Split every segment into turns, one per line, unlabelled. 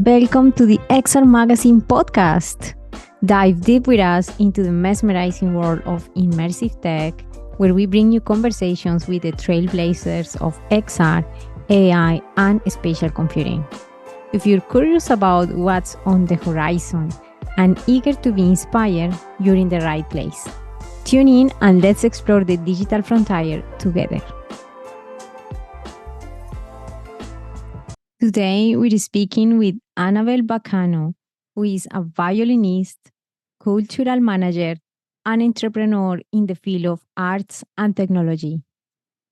Welcome to the XR Magazine podcast. Dive deep with us into the mesmerizing world of immersive tech, where we bring you conversations with the trailblazers of XR, AI, and spatial computing. If you're curious about what's on the horizon and eager to be inspired, you're in the right place. Tune in and let's explore the digital frontier together. Today, we're speaking with Annabell Vaccano, who is a violinist, cultural manager, and entrepreneur in the field of arts and technology.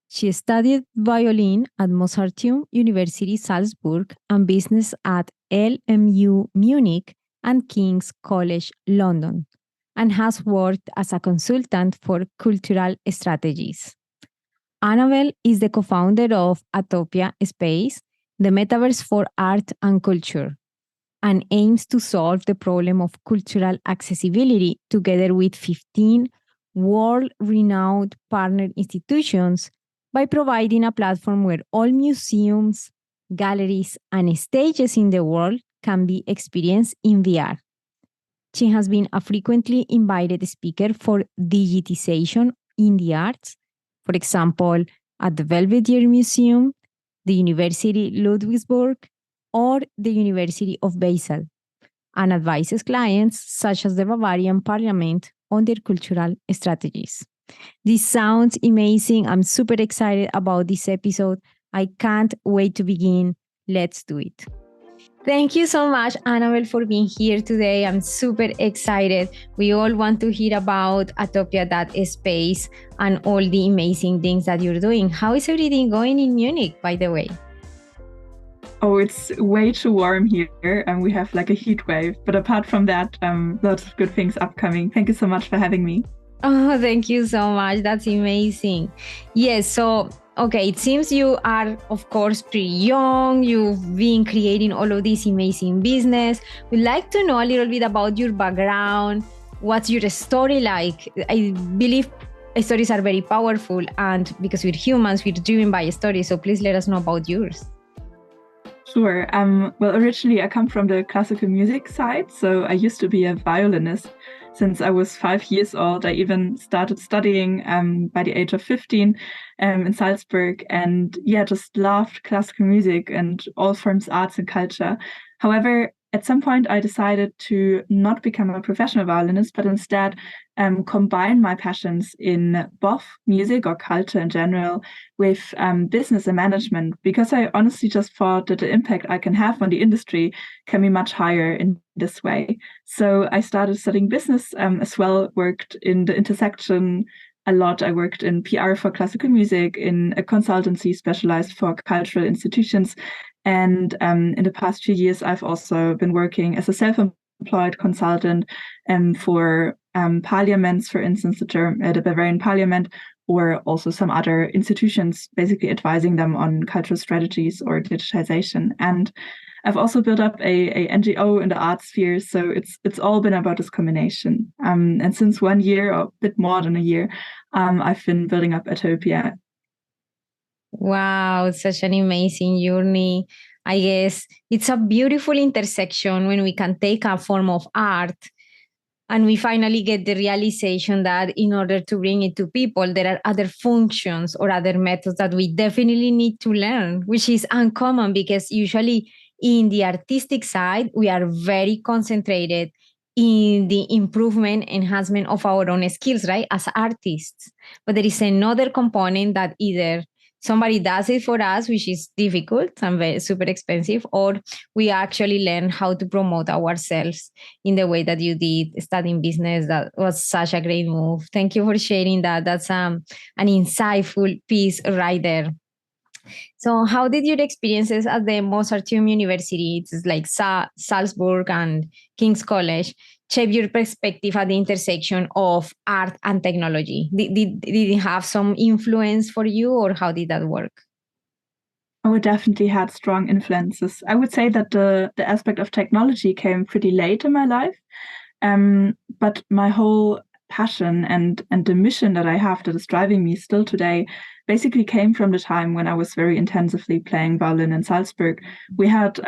She studied violin at Mozarteum University Salzburg and business at LMU Munich and King's College London, and has worked as a consultant for cultural strategies. Annabell is the co-founder of Atopia.Space, the Metaverse for art and culture, and aims to solve the problem of cultural accessibility together with 15 world-renowned partner institutions by providing a platform where all museums, galleries, and stages in the world can be experienced in VR. She has been a frequently invited speaker for digitization in the arts, for example, at the Belvedere Museum, the University Ludwigsburg, or the University of Basel, and advises clients such as the Bavarian Parliament on their cultural strategies. This sounds amazing. I'm super excited about this episode. I can't wait to begin. Let's do it. Thank you so much, Annabell, for being here today. I'm super excited. We all want to hear about Atopia.Space and all the amazing things that you're doing. How is everything going in Munich, by the way?
Oh, it's way too warm here, and we have like a heat wave. But apart from that, lots of good things upcoming. Thank you so much for having me.
Oh, thank you so much. That's amazing. Yes, so okay, it seems you are, of course, pretty young. You've been creating all of this amazing business. We'd like to know a little bit about your background. What's your story like? I believe stories are very powerful, and because we're humans, we're driven by stories. So please let us know about yours.
Sure. Well, originally I come from the classical music side. So I used to be a violinist since I was 5 years old. I even started studying by the age of 15 in Salzburg, and just loved classical music and all forms of arts and culture. However, at some point I decided to not become a professional violinist, but instead combine my passions in both music or culture in general with business and management, because I honestly just thought that the impact I can have on the industry can be much higher in this way. So I started studying business as well, worked in the intersection a lot. I worked in PR for classical music, in a consultancy specialized for cultural institutions. And in the past few years, I've also been working as a self-employed consultant for parliaments, for instance, the Bavarian Parliament, or also some other institutions, basically advising them on cultural strategies or digitization. And I've also built up a NGO in the art sphere, so it's all been about this combination. And since 1 year, or a bit more than a year, I've been building up Atopia.
Wow, such an amazing journey. I guess it's a beautiful intersection when we can take a form of art and we finally get the realization that in order to bring it to people, there are other functions or other methods that we definitely need to learn, which is uncommon because usually in the artistic side, we are very concentrated in the improvement, enhancement of our own skills, right, as artists. But there is another component that either somebody does it for us, which is difficult and very super expensive, or we actually learn how to promote ourselves in the way that you did studying business. That was such a great move. Thank you for sharing that. That's an insightful piece right there. So how did your experiences at the Mozarteum University, it's like Salzburg and King's College, shape your perspective at the intersection of art and technology? Did it have some influence for you, or how did that work?
Oh, it definitely had strong influences. I would say that the aspect of technology came pretty late in my life. But my whole passion and the mission that I have that is driving me still today basically came from the time when I was very intensively playing violin in Salzburg. We had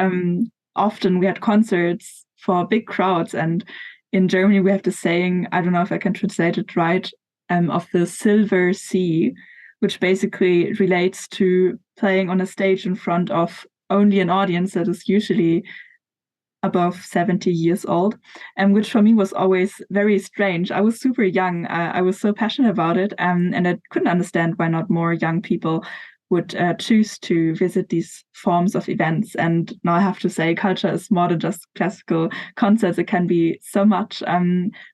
often we had concerts for big crowds. And in Germany, we have the saying, I don't know if I can translate it right, of the silver sea, which basically relates to playing on a stage in front of only an audience that is usually above 70 years old, and which for me was always very strange. I was super young. I was so passionate about it, and I couldn't understand why not more young people would choose to visit these forms of events. And now I have to say, culture is more than just classical concerts. It can be so much.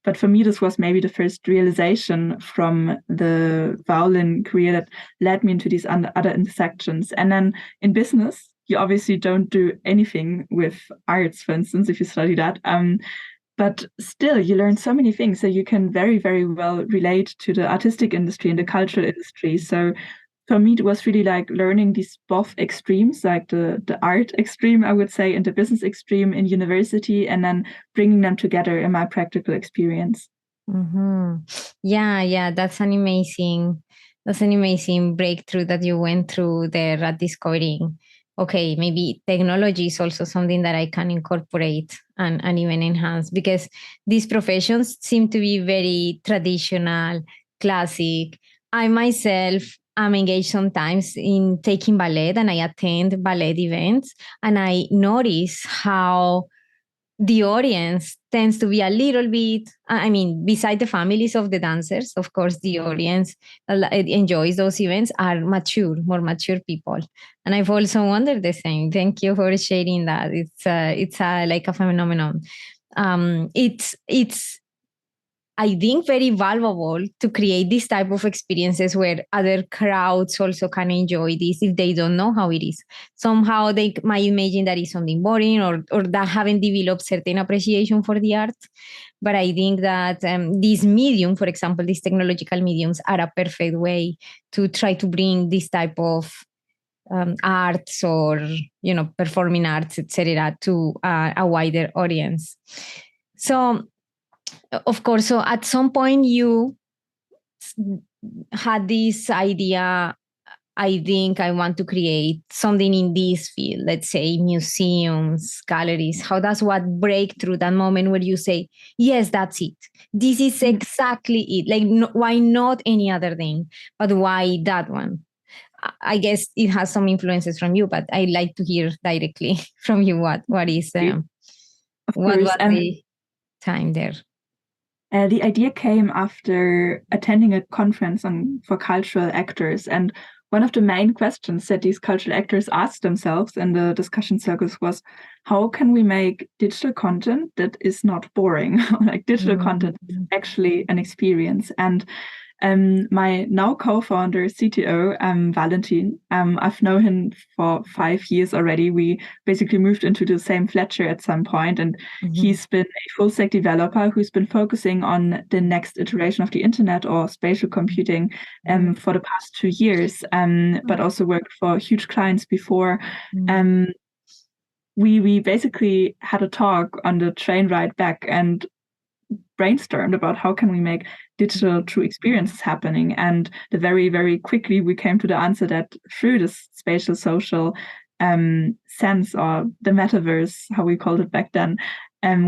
But for me, this was maybe the first realization from the violin career that led me into these other intersections. And then in business, you obviously don't do anything with arts, for instance, if you study that. But still, you learn so many things. So you can very, very well relate to the artistic industry and the cultural industry. So for me, it was really like learning these both extremes, like the art extreme, I would say, and the business extreme in university, and then bringing them together in my practical experience.
Mm-hmm. Yeah, that's an amazing breakthrough that you went through there at discovering. Okay, maybe technology is also something that I can incorporate and even enhance, because these professions seem to be very traditional, classic. I myself am engaged sometimes in taking ballet, and I attend ballet events, and I notice how the audience tends to be a little bit, I mean, beside the families of the dancers, of course, the audience enjoys those events are more mature people. And I've also wondered the same. Thank you for sharing that. It's like a phenomenon. It's I think very valuable to create this type of experiences where other crowds also can enjoy this if they don't know how it is. Somehow they might imagine that it's something boring, or that haven't developed certain appreciation for the art. But I think that this medium, for example, these technological mediums, are a perfect way to try to bring this type of arts, or performing arts, etc., to a wider audience. So of course, so at some point you had this idea, I think I want to create something in this field, let's say museums, galleries. How does what break through that moment where you say, yes, that's it, this is exactly it, like no, why not any other thing, but why that one? I guess it has some influences from you, but I'd like to hear directly from you what is
Of
what
course.
was the time there?
The idea came after attending a conference for cultural actors. And one of the main questions that these cultural actors asked themselves in the discussion circles was, how can we make digital content that is not boring? Like digital content is actually an experience. And my now co-founder, CTO, Valentin, I've known him for 5 years already. We basically moved into the same fletcher at some point, and he's been a full stack developer who's been focusing on the next iteration of the internet or spatial computing for the past 2 years, but also worked for huge clients before. We basically had a talk on the train ride back and brainstormed about how can we make digital true experiences happening. And very, very quickly we came to the answer that through this spatial social sense, or the metaverse, how we called it back then,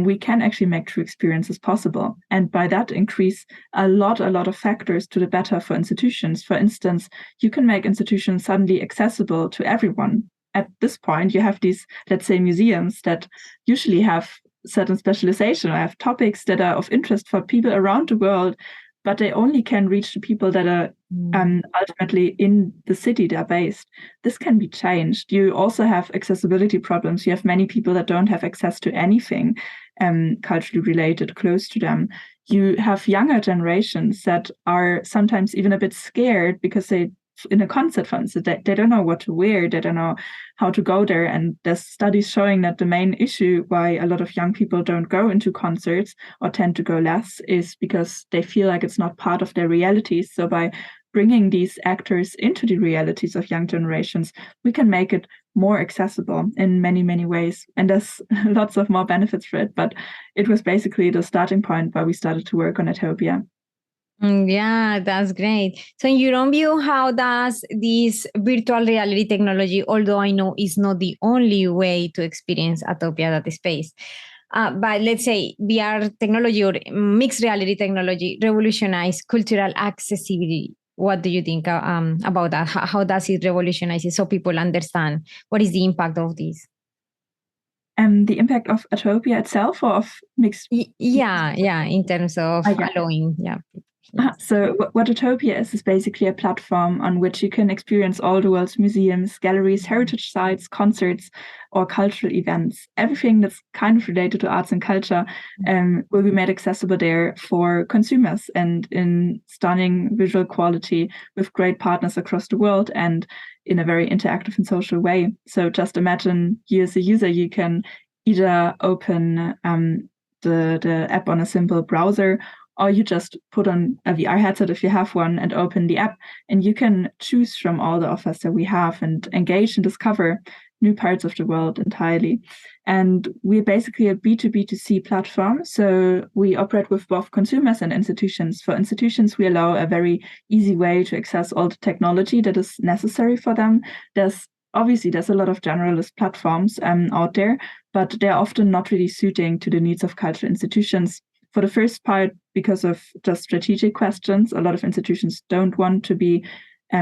we can actually make true experiences possible. And by that increase a lot of factors to the better for institutions. For instance, you can make institutions suddenly accessible to everyone. At this point, you have these, let's say, museums that usually have certain specialization or have topics that are of interest for people around the world, but they only can reach the people that are ultimately in the city they're based. This can be changed. You also have accessibility problems. You have many people that don't have access to anything culturally related close to them. You have younger generations that are sometimes even a bit scared because they, in a concert, for instance, they don't know what to wear, they don't know how to go there. And there's studies showing that the main issue why a lot of young people don't go into concerts or tend to go less is because they feel like it's not part of their realities. So by bringing these actors into the realities of young generations, we can make it more accessible in many, many ways. And there's lots of more benefits for it. But it was basically the starting point where we started to work on Atopia.
Yeah, that's great. So, in your own view, how does this virtual reality technology, although I know it's not the only way to experience Atopia.Space, but let's say VR technology or mixed reality technology revolutionize cultural accessibility? What do you think about that? How does it revolutionize it so people understand what is the impact of this?
The impact of Atopia itself or of mixed?
Yeah, in terms of
Yeah.
allowing, yeah. Yes.
So what Utopia is basically a platform on which you can experience all the world's museums, galleries, heritage sites, concerts, or cultural events. Everything that's kind of related to arts and culture will be made accessible there for consumers and in stunning visual quality with great partners across the world and in a very interactive and social way. So just imagine you as a user, you can either open the app on a simple browser, or you just put on a VR headset if you have one and open the app, and you can choose from all the offers that we have and engage and discover new parts of the world entirely. And we're basically a B2B2C platform. So we operate with both consumers and institutions. For institutions, we allow a very easy way to access all the technology that is necessary for them. There's a lot of generalist platforms out there, but they're often not really suiting to the needs of cultural institutions. For the first part, because of just strategic questions, a lot of institutions don't want to be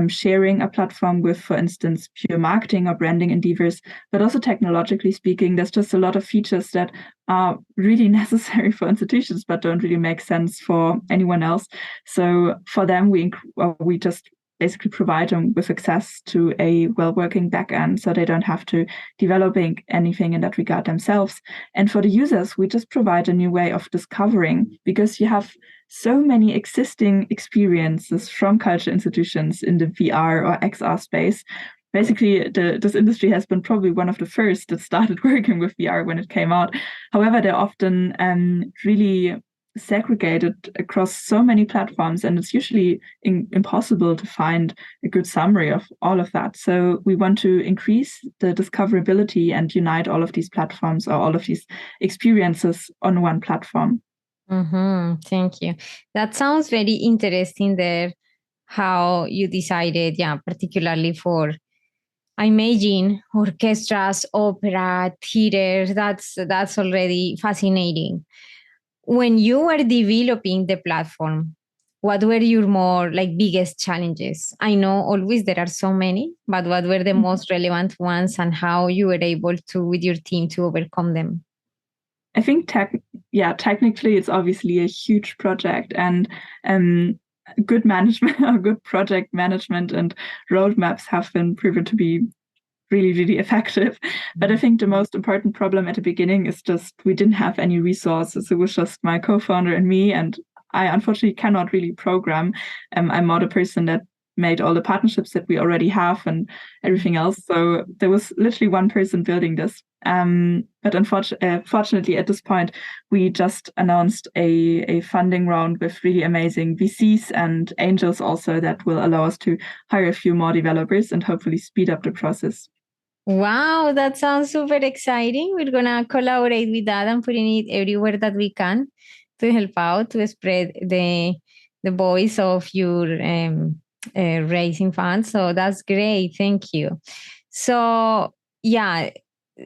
sharing a platform with, for instance, pure marketing or branding endeavors. But also technologically speaking, there's just a lot of features that are really necessary for institutions, but don't really make sense for anyone else. So for them, we just basically provide them with access to a well-working backend so they don't have to developing anything in that regard themselves. And for the users, we just provide a new way of discovering, because you have so many existing experiences from culture institutions in the VR or XR space. Basically, this industry has been probably one of the first that started working with VR when it came out. However, they're often really segregated across so many platforms, and it's usually impossible to find a good summary of all of that. So we want to increase the discoverability and unite all of these platforms or all of these experiences on one platform.
Thank you. That sounds very interesting there, how you decided, yeah, particularly for, I imagine, orchestras, opera, theater. That's already fascinating. When you were developing the platform, what were your more like biggest challenges? I know always there are so many, but what were the most relevant ones and how you were able to, with your team, to overcome them?
I think technically it's obviously a huge project, and good management or good project management and roadmaps have been proven to be really, really effective. But I think the most important problem at the beginning is just we didn't have any resources. It was just my co-founder and me, and I unfortunately cannot really program. I'm not a person that made all the partnerships that we already have and everything else. So there was literally one person building this. But fortunately, at this point, we just announced a funding round with really amazing VCs and angels also that will allow us to hire a few more developers and hopefully speed up the process.
Wow, that sounds super exciting. We're gonna collaborate with that and putting it everywhere that we can to help out to spread the voice of your raising funds. So that's great. Thank you. So yeah,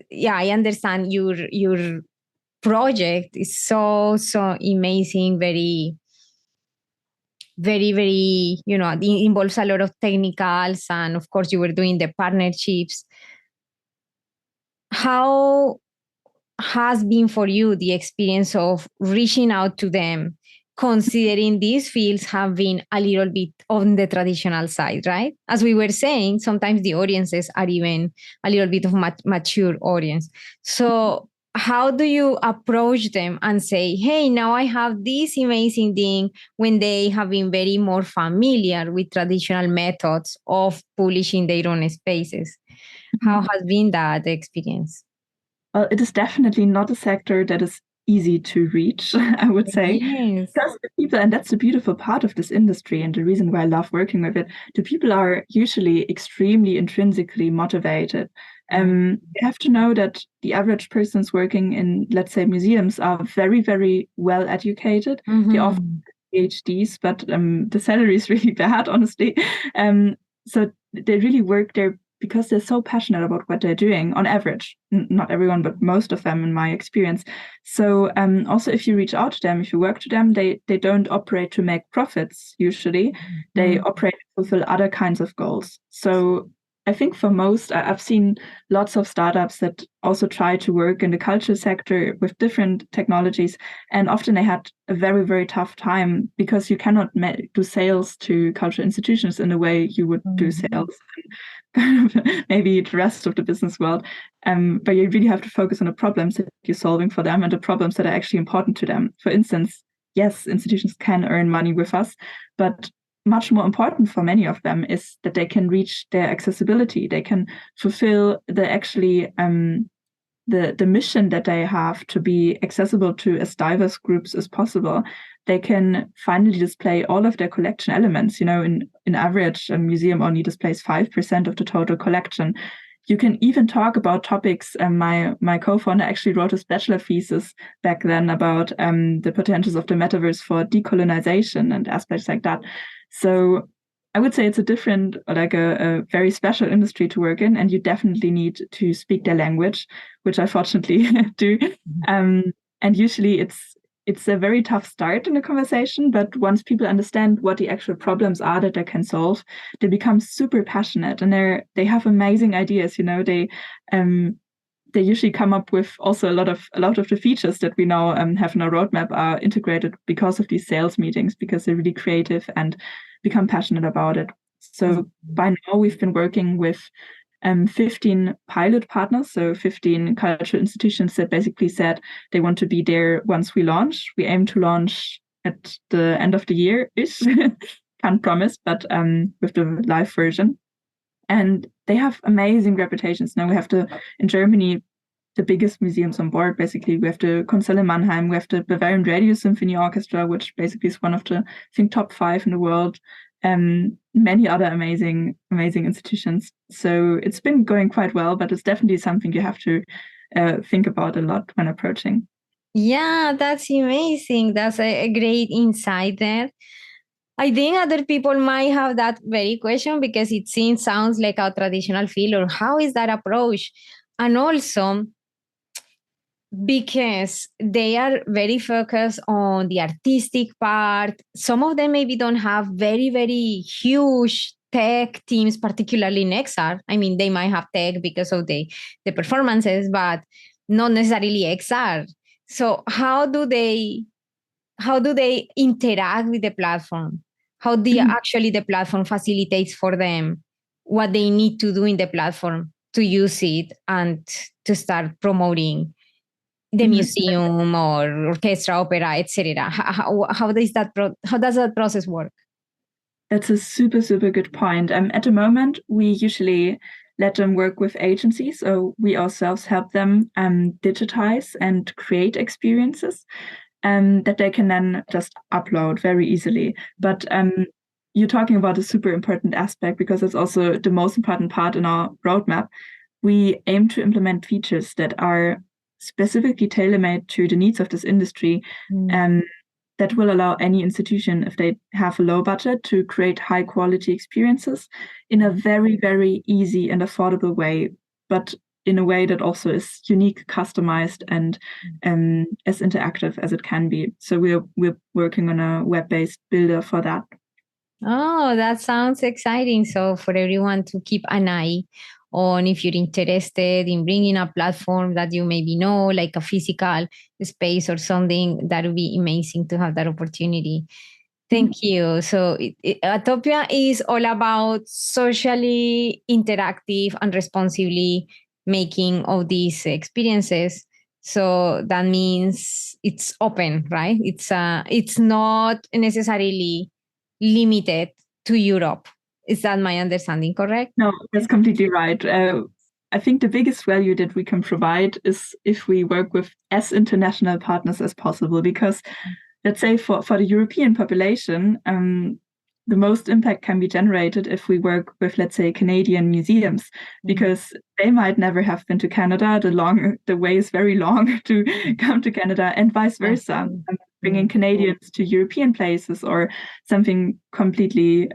yeah, I understand your project is so amazing. Very, it involves a lot of technicals, and of course, you were doing the partnerships. How has been for you the experience of reaching out to them, considering these fields have been a little bit on the traditional side, right? As we were saying, sometimes the audiences are even a little bit of mature audience. So how do you approach them and say, hey, now I have this amazing thing, when they have been very more familiar with traditional methods of publishing their own spaces? How has been that experience?
Well, it is definitely not a sector that is easy to reach, I would say.
Yes.
Because the people, and that's the beautiful part of this industry and the reason why I love working with it, the people are usually extremely intrinsically motivated. You have to know that the average persons working in, let's say, museums are very, very well educated. They often PhDs, but the salary is really bad, honestly. So they really work there because they're so passionate about what they're doing on average. Not everyone, but most of them in my experience. So also if you reach out to them, if you work to them, they don't operate to make profits usually. They operate to fulfill other kinds of goals. So I think for most, I've seen lots of startups that also try to work in the culture sector with different technologies. And often they had a very, very tough time because you cannot do sales to cultural institutions in the way you would do sales kind of maybe the rest of the business world. But you really have to focus on the problems that you're solving for them and the problems that are actually important to them. For instance, yes, institutions can earn money with us, but much more important for many of them is that they can reach their accessibility. They can fulfill the mission that they have to be accessible to as diverse groups as possible. They can finally display all of their collection elements. In average, a museum only displays 5% of the total collection. You can even talk about topics. My co-founder actually wrote a bachelor thesis back then about the potentials of the metaverse for decolonization and aspects like that. So I would say it's a different, like a very special industry to work in, and you definitely need to speak their language, which I fortunately do. And usually it's a very tough start in a conversation, but once people understand what the actual problems are that they can solve, they become super passionate, and they have amazing ideas. They usually come up with also a lot of the features that we now have in our roadmap are integrated because of these sales meetings, because they're really creative and become passionate about it. So by now we've been working with 15 pilot partners, so 15 cultural institutions that basically said they want to be there once we launch. We aim to launch at the end of the year-ish. Can't promise, but with the live version. And they have amazing reputations. Now we have in Germany, the biggest museums on board, basically. We have the Kunsthalle Mannheim, we have the Bavarian Radio Symphony Orchestra, which basically is one of the, I think, top 5 in the world, and many other amazing institutions. So it's been going quite well, but it's definitely something you have to think about a lot when approaching.
Yeah, that's amazing. That's a great insight there. I think other people might have that very question because it sounds like a traditional field, or how is that approach? And also because they are very focused on the artistic part. Some of them maybe don't have very, very huge tech teams, particularly in XR. I mean, they might have tech because of the performances, but not necessarily XR. So how do they interact with the platform? How do actually the platform facilitates for them what they need to do in the platform to use it and to start promoting the museum or orchestra, opera, etc. How does that process work?
That's a super, super good point. At the moment, we usually let them work with agencies. So we ourselves help them digitize and create experiences that they can then just upload very easily. But you're talking about a super important aspect because it's also the most important part in our roadmap. We aim to implement features that are specifically tailor-made to the needs of this industry, that will allow any institution, if they have a low budget, to create high-quality experiences in a very, very easy and affordable way, but in a way that also is unique, customized, and as interactive as it can be. So we're working on a web-based builder for that.
Oh, that sounds exciting. So for everyone to keep an eye on, if you're interested in bringing a platform that you maybe know, like a physical space or something, that would be amazing to have that opportunity. Thank you. So Atopia is all about socially interactive and responsibly making of these experiences. So that means it's open, right? It's not necessarily limited to Europe. Is that my understanding correct?
No, that's completely right. I think the biggest value that we can provide is if we work with as international partners as possible, because let's say for the European population, the most impact can be generated if we work with, let's say, Canadian museums, because they might never have been to Canada. The way is very long to come to Canada, and vice versa. bringing Canadians to European places or something completely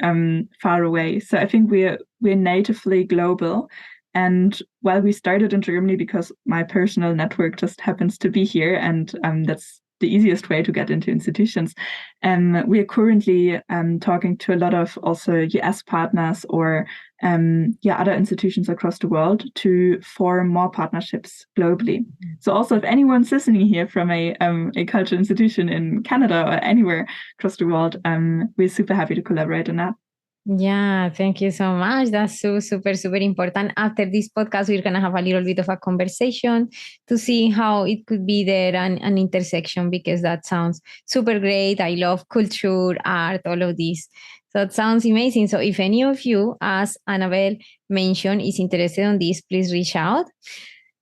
far away. So I think we're natively global. And while we started in Germany because my personal network just happens to be here, and that's the easiest way to get into institutions, we are currently talking to a lot of also US partners or other institutions across the world to form more partnerships globally. So also if anyone's listening here from a cultural institution in Canada or anywhere across the world, we're super happy to collaborate on that.
Yeah, thank you so much. That's so super, super important. After this podcast, we're going to have a little bit of a conversation to see how it could be there an intersection, because that sounds super great. I love culture, art, all of this. So it sounds amazing. So if any of you, as Annabell mentioned, is interested in this, please reach out.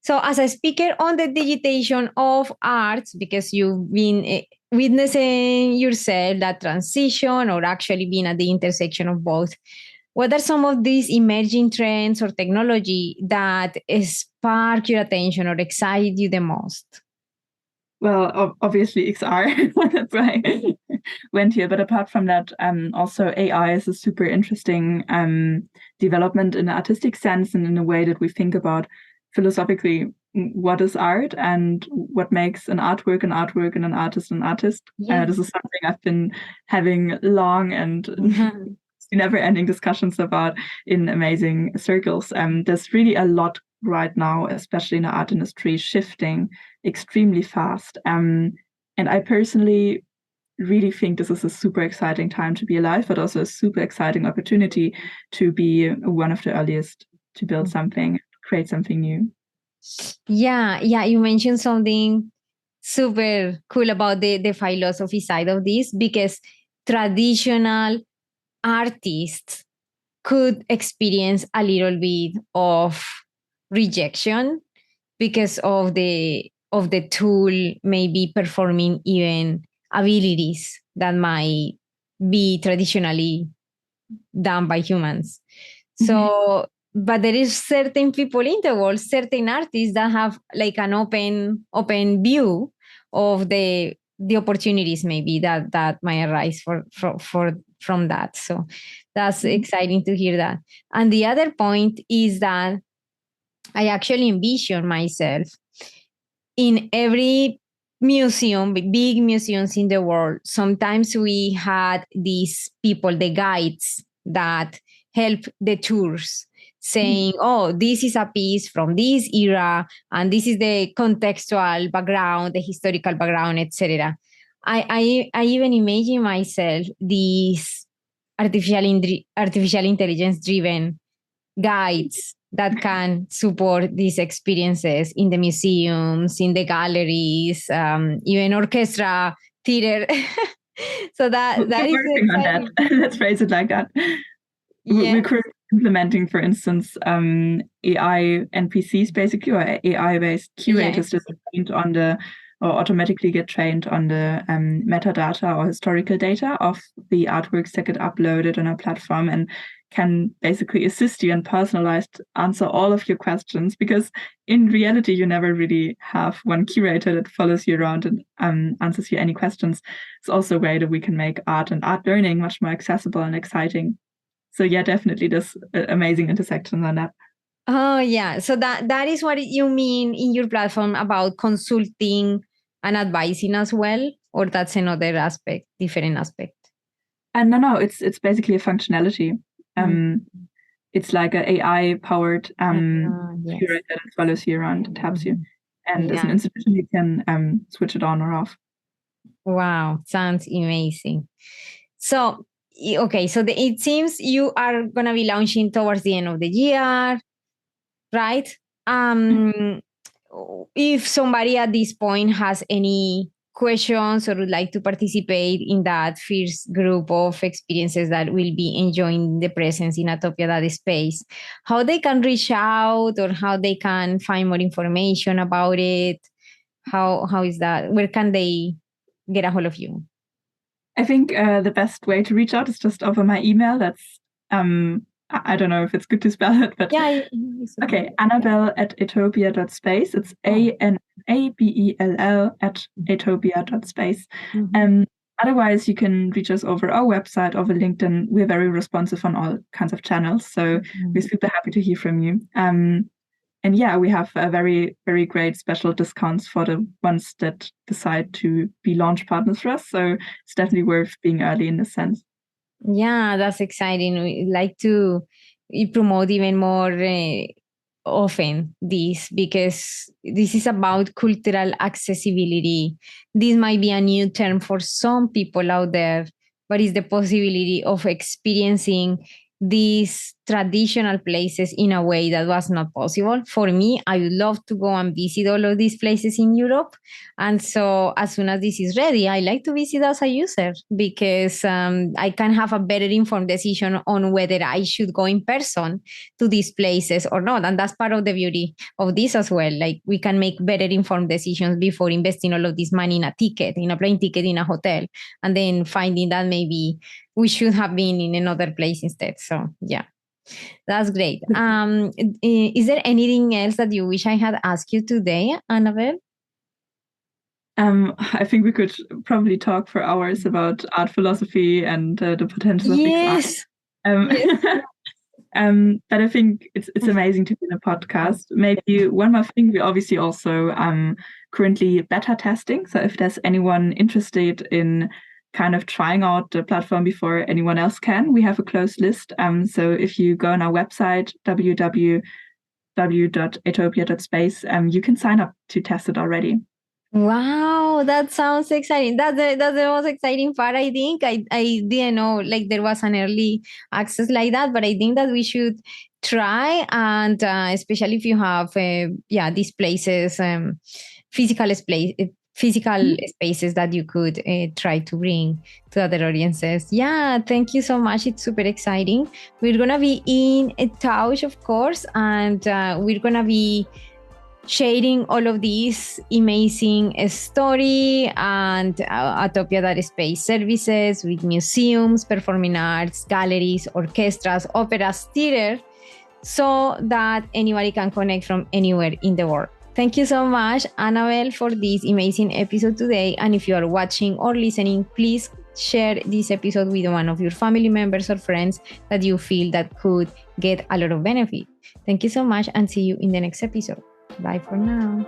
So as a speaker on the digitization of arts, because you've been witnessing yourself that transition or actually being at the intersection of both, what are some of these emerging trends or technology that spark your attention or excite you the most?
Well, obviously XR, that's why I went here. But apart from that, also AI is a super interesting development in an artistic sense and in a way that we think about philosophically what is art and what makes an artwork and an artist an artist.
Yeah.
This is something I've been having long and never-ending discussions about in amazing circles. There's really a lot right now, especially in the art industry, shifting extremely fast. And I personally really think this is a super exciting time to be alive, but also a super exciting opportunity to be one of the earliest to build something, create something new.
Yeah, you mentioned something super cool about the philosophy side of this, because traditional artists could experience a little bit of rejection because of the tool maybe performing even abilities that might be traditionally done by humans. So but there is certain people in the world, certain artists that have like an open view of the opportunities maybe that might arise from that. So that's exciting to hear that. And the other point is that I actually envision myself in every museum, big museums in the world. Sometimes we had these people, the guides that help the tours, saying, oh, this is a piece from this era, and this is the contextual background, the historical background, etc. I even imagine myself these artificial intelligence driven guides that can support these experiences in the museums, in the galleries, even orchestra, theater. So that
We're
is
working on that. Let's phrase it like that.
Yeah.
We're currently implementing, for instance, AI NPCs, basically, or AI-based curators that are trained on the, or automatically get trained on the metadata or historical data of the artworks that get uploaded on our platform, and can basically assist you and personalized answer all of your questions, because in reality you never really have one curator that follows you around and answers you any questions. It's also a way that we can make art and art learning much more accessible and exciting. So yeah, definitely there's amazing intersections on that.
Oh yeah, so that is what you mean in your platform about consulting and advising as well, or that's another aspect, different aspect?
And no, it's basically a functionality. It's like an AI powered curator that follows you around and helps you. And as an institution, you can switch it on or off.
Wow, sounds amazing. So, okay, so it seems you are going to be launching towards the end of the year, right? If somebody at this point has any questions or would like to participate in that first group of experiences that will be enjoying the presence in Atopia.Space, how they can reach out or how they can find more information about it? How is that? Where can they get a hold of you?
I think the best way to reach out is just over my email. That's I don't know if it's good to spell it, but
Yeah, it's
okay, Annabell at Atopia.Space. It's Annabell at Atopia.Space. Otherwise, you can reach us over our website, over LinkedIn. We're very responsive on all kinds of channels, so we're super happy to hear from you. And yeah, we have a very, very great special discounts for the ones that decide to be launch partners for us. So it's definitely worth being early in this sense.
Yeah, that's exciting. We like to promote even more often this, because this is about cultural accessibility. This might be a new term for some people out there, but it's the possibility of experiencing these traditional places in a way that was not possible. For me, I would love to go and visit all of these places in Europe. And so as soon as this is ready, I like to visit as a user, because I can have a better informed decision on whether I should go in person to these places or not. And that's part of the beauty of this as well. Like, we can make better informed decisions before investing all of this money in a ticket, in a plane ticket, in a hotel, and then finding that maybe we should have been in another place instead. So yeah, that's great. Is there anything else that you wish I had asked you today, Annabell?
I think we could probably talk for hours about art philosophy and the potential of
Yes.
Yes. But I think it's amazing to be in a podcast. Maybe one more thing, we obviously also currently beta testing. So if there's anyone interested in kind of trying out the platform before anyone else can, we have a closed list. So if you go on our website, www.atopia.space, you can sign up to test it already.
Wow, that sounds exciting. That's the most exciting part, I think. I didn't know like there was an early access like that, but I think that we should try, and especially if you have these places, physical spaces that you could try to bring to other audiences. Yeah, thank you so much. It's super exciting. We're gonna be in a touch, of course, and we're gonna be sharing all of these amazing story and Atopia.Space services with museums, performing arts, galleries, orchestras, operas, theater, so that anybody can connect from anywhere in the world. Thank you so much, Annabell, for this amazing episode today. And if you are watching or listening, please share this episode with one of your family members or friends that you feel that could get a lot of benefit. Thank you so much, and see you in the next episode. Bye for now.